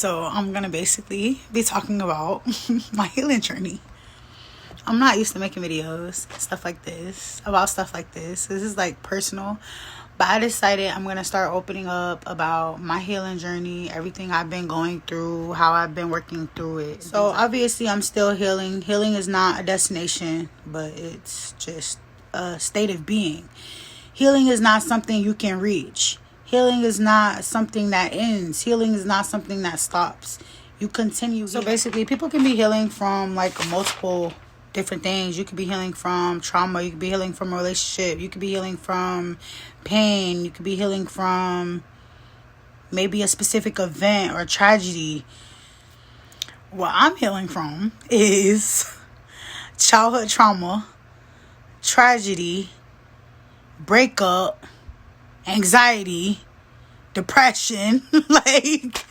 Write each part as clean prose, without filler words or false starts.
So I'm gonna basically be talking about my healing journey. I'm not used to making videos, stuff like this, about stuff like this. This is like personal. But I decided I'm going to start opening up about my healing journey, everything I've been going through, how I've been working through it. So obviously I'm still healing. Healing is not a destination, but it's just a state of being. Healing is not something you can reach. Healing is not something that ends. Healing is not something that stops. You continue. So basically people can be healing from like multiple different things. You could be healing from trauma. You could be healing from a relationship. You could be healing from pain. You could be healing from maybe a specific event or tragedy. What I'm healing from is childhood trauma, tragedy, breakup, anxiety, depression, like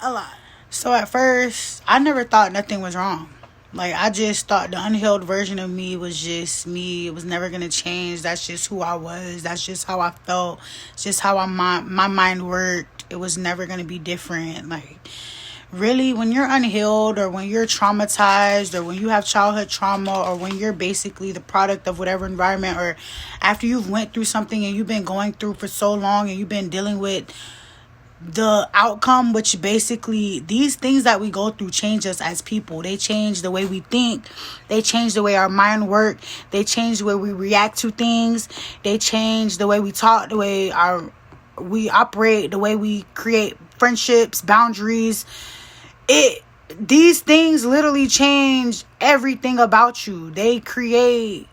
a lot. So at first, I never thought nothing was wrong. Like, I just thought the unhealed version of me was just me. It was never going to change. That's just who I was. That's just how I felt. It's just how my mind worked. It was never going to be different. Like, really, when you're unhealed or when you're traumatized or when you have childhood trauma or when you're basically the product of whatever environment, or after you've went through something and you've been going through for so long and you've been dealing with the outcome, which basically these things that we go through change us as people. They change the way we think. They change the way our mind work. They change the way we react to things. They change the way we talk, the way we operate, the way we create friendships, boundaries. These things literally change everything about you. They create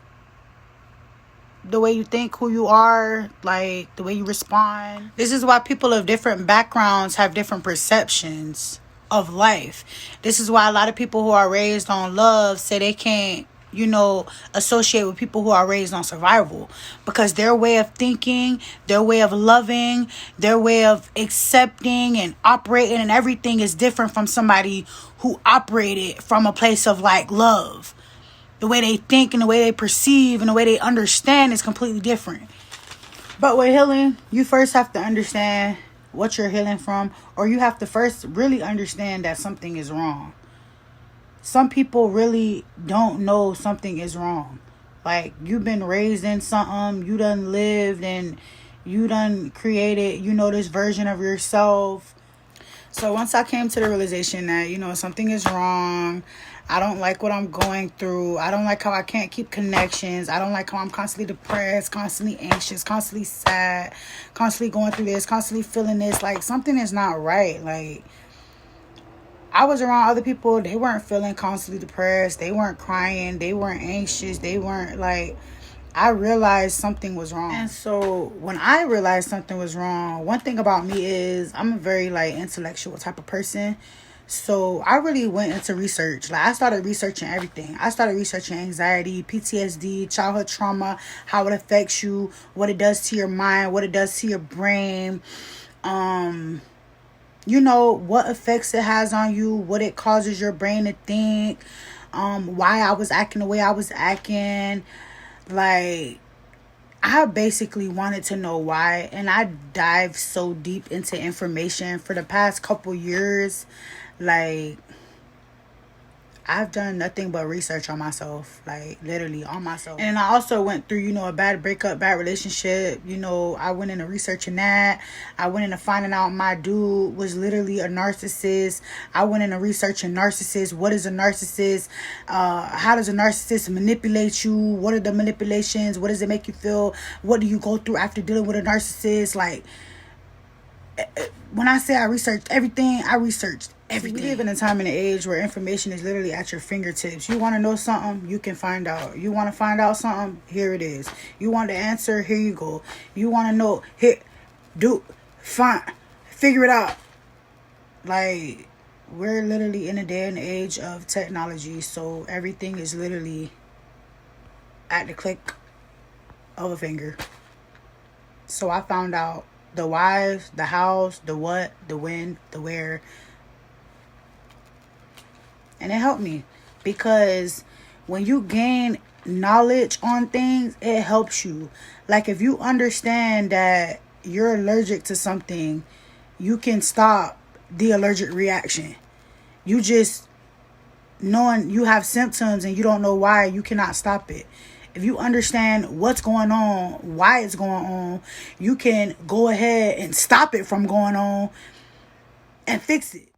the way you think, who you are, like the way you respond. This is why people of different backgrounds have different perceptions of life. This is why a lot of people who are raised on love say they can't, associate with people who are raised on survival, because their way of thinking, their way of loving, their way of accepting and operating and everything is different from somebody who operated from a place of like love. The way they think and the way they perceive and the way they understand is completely different. But with healing, you first have to understand what you're healing from, or you have to first really understand that something is wrong. Some people really don't know something is wrong. Like, you've been raised in something, you done lived and you done created, this version of yourself. So once I came to the realization that, something is wrong, I don't like what I'm going through. I don't like how I can't keep connections. I don't like how I'm constantly depressed, constantly anxious, constantly sad, constantly going through this, constantly feeling this. Like, something is not right. Like, I was around other people. They weren't feeling constantly depressed. They weren't crying. They weren't anxious. They weren't like... I realized something was wrong. And so when I realized something was wrong, one thing about me is I'm a very intellectual type of person. So I really went into research. I started researching everything. I started researching anxiety, PTSD, childhood trauma, how it affects you, what it does to your mind, what it does to your brain, what effects it has on you, what it causes your brain to think, why I was acting the way I was acting. Like, I basically wanted to know why, and I dived so deep into information for the past couple years. Like, I've done nothing but research on myself, like literally on myself. And I also went through, a bad breakup, bad relationship. I went into researching that. I went into finding out my dude was literally a narcissist. I went into researching narcissists. What is a narcissist? How does a narcissist manipulate you? What are the manipulations? What does it make you feel? What do you go through after dealing with a narcissist? Like, when I say I researched everything, I researched everything. We live in a time and an age where information is literally at your fingertips. You want to know something, you can find out. You want to find out something, here it is. You want the answer, here you go. You want to know, here, figure it out. Like, we're literally in a day and age of technology, so everything is literally at the click of a finger. So I found out the whys, the hows, the what, the when, the where. And it helped me, because when you gain knowledge on things, it helps you. Like, if you understand that you're allergic to something, you can stop the allergic reaction. You just knowing you have symptoms and you don't know why, you cannot stop it. If you understand what's going on, why it's going on, you can go ahead and stop it from going on and fix it.